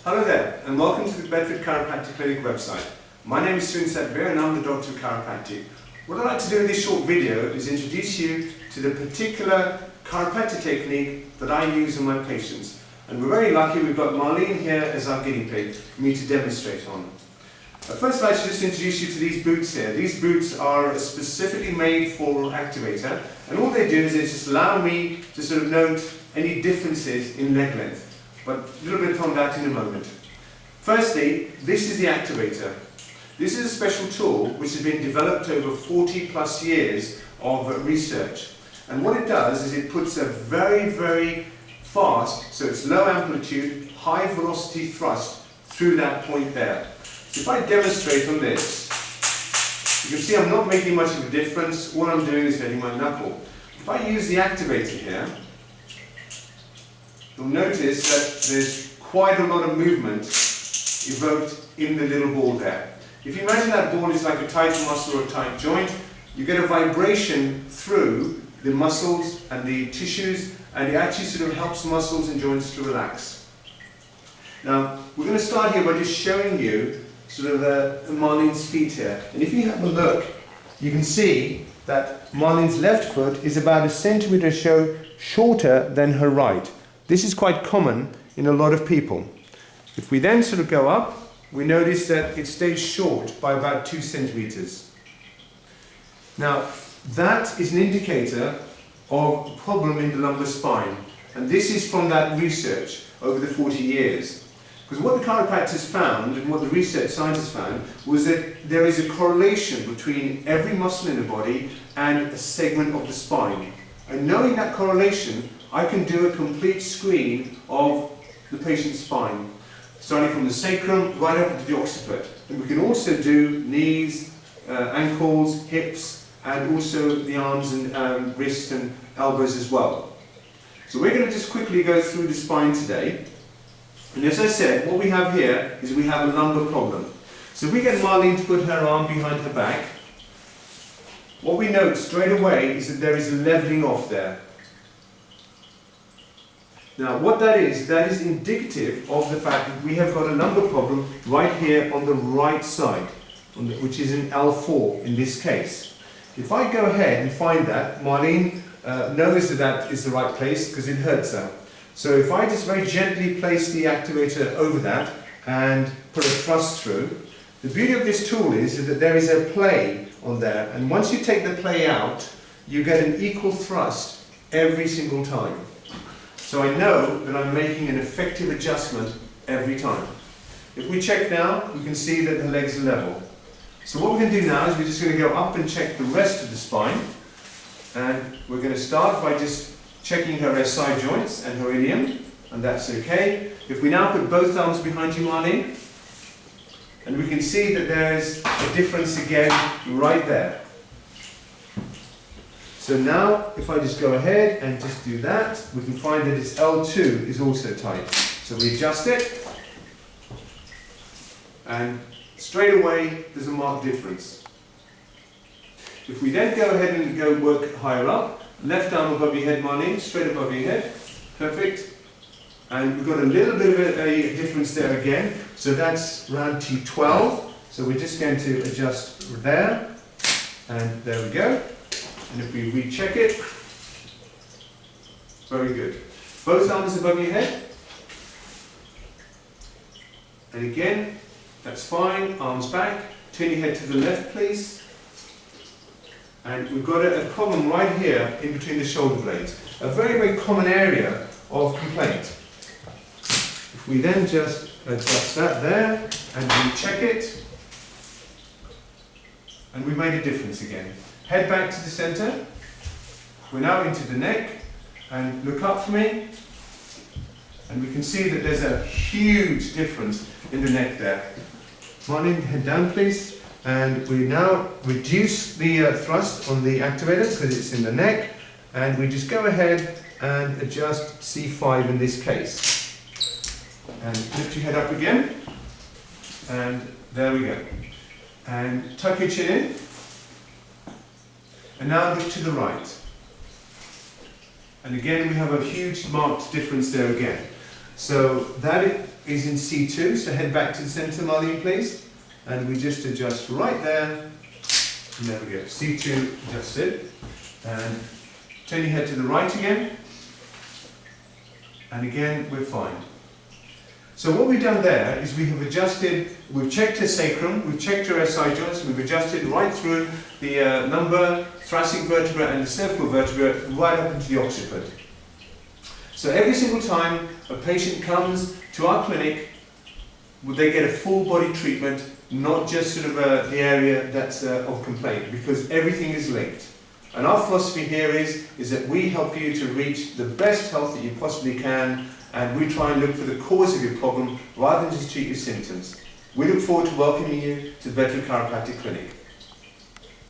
Hello there, and welcome to the Bedford Chiropractic Clinic website. My name is Veer and I'm the Doctor of Chiropractic. What I'd like to do in this short video is introduce you to the particular chiropractic technique that I use on my patients. And we're very lucky we've got Marlene here as our guinea pig for me to demonstrate on. First I'd like to just introduce you to these boots here. These boots are specifically made for activator, and all they do is they just allow me to sort of note any differences in leg length. But a little bit on that in a moment. Firstly, this is the activator. This is a special tool which has been developed over 40 plus years of research. And what it does is it puts a very fast, so it's low amplitude, high velocity thrust through that point there. So if I demonstrate on this, you can see I'm not making much of a difference. All I'm doing is hitting my knuckle. If I use the activator here, you'll notice that there's quite a lot of movement evoked in the little ball there. If you imagine that ball is like a tight muscle or a tight joint, you get a vibration through the muscles and the tissues, and it actually sort of helps muscles and joints to relax. Now, we're going to start here by just showing you sort of Marlene's feet here. And if you have a look, you can see that Marlene's left foot is about 1 centimeter shorter than her right. This is quite common in a lot of people. If we then sort of go up, we notice that it stays short by about 2 centimeters. Now, that is an indicator of a problem in the lumbar spine. And this is from that research over the 40 years. Because what the chiropractors found, and what the research scientists found, was that there is a correlation between every muscle in the body and a segment of the spine. And knowing that correlation, I can do a complete screen of the patient's spine, starting from the sacrum right up into the occiput. And we can also do knees, ankles, hips, and also the arms and wrists and elbows as well. So we're going to just quickly go through the spine today. And as I said, what we have here is we have a lumbar problem. So if we get Marlene to put her arm behind her back, what we note straight away is that there is a leveling off there. Now what that is indicative of the fact that we have got a lumbar problem right here on the right side, which is an L4 in this case. If I go ahead and find that, Marlene knows that that is the right place because it hurts her. So if I just very gently place the activator over that and put a thrust through, the beauty of this tool is that there is a play on there, and once you take the play out, you get an equal thrust every single time. So I know that I'm making an effective adjustment every time. If we check now, we can see that the legs are level. So what we're going to do now is we're just going to go up and check the rest of the spine, and we're going to start by just checking her SI joints and her ilium, and that's okay. If we now put both arms behind you, Marlene, and we can see that there's a difference again right there. So now, if I just go ahead and just do that, we can find that its L2 is also tight. So we adjust it, and straight away there's a marked difference. If we then go ahead and go work higher up, left arm above your head, Marlene, straight above your head, perfect. And we've got a little bit of a difference there again, so that's round T12. So we're just going to adjust there, and there we go. And if we recheck it, very good. Both arms above your head. And again, that's fine, arms back. Turn your head to the left, please. And we've got a problem right here in between the shoulder blades. A very common area of complaint. If we then just adjust that there, and we check it, and we've made a difference again. Head back to the center. We're now into the neck, and look up for me. And we can see that there's a huge difference in the neck there. Marlene, head down please. And we now reduce the thrust on the activator because it's in the neck, and we just go ahead and adjust C5 in this case. And lift your head up again, and there we go. And tuck your chin in, and now look to the right. And again we have a huge marked difference there again. So that is in C2, so head back to the center, Marlene, please. And we just adjust right there. And there we go, C2 adjusted. And turn your head to the right again. And again, we're fine. So what we've done there is we have adjusted, we've checked her sacrum, we've checked her SI joints, we've adjusted right through the lumbar, thoracic vertebra and the cervical vertebra right up into the occiput. So every single time a patient comes to our clinic, they get a full body treatment, not just sort of the area that's of complaint, because everything is linked. And our philosophy here is that we help you to reach the best health that you possibly can, and we try and look for the cause of your problem rather than just treat your symptoms. We look forward to welcoming you to the Bedford Chiropractic Clinic.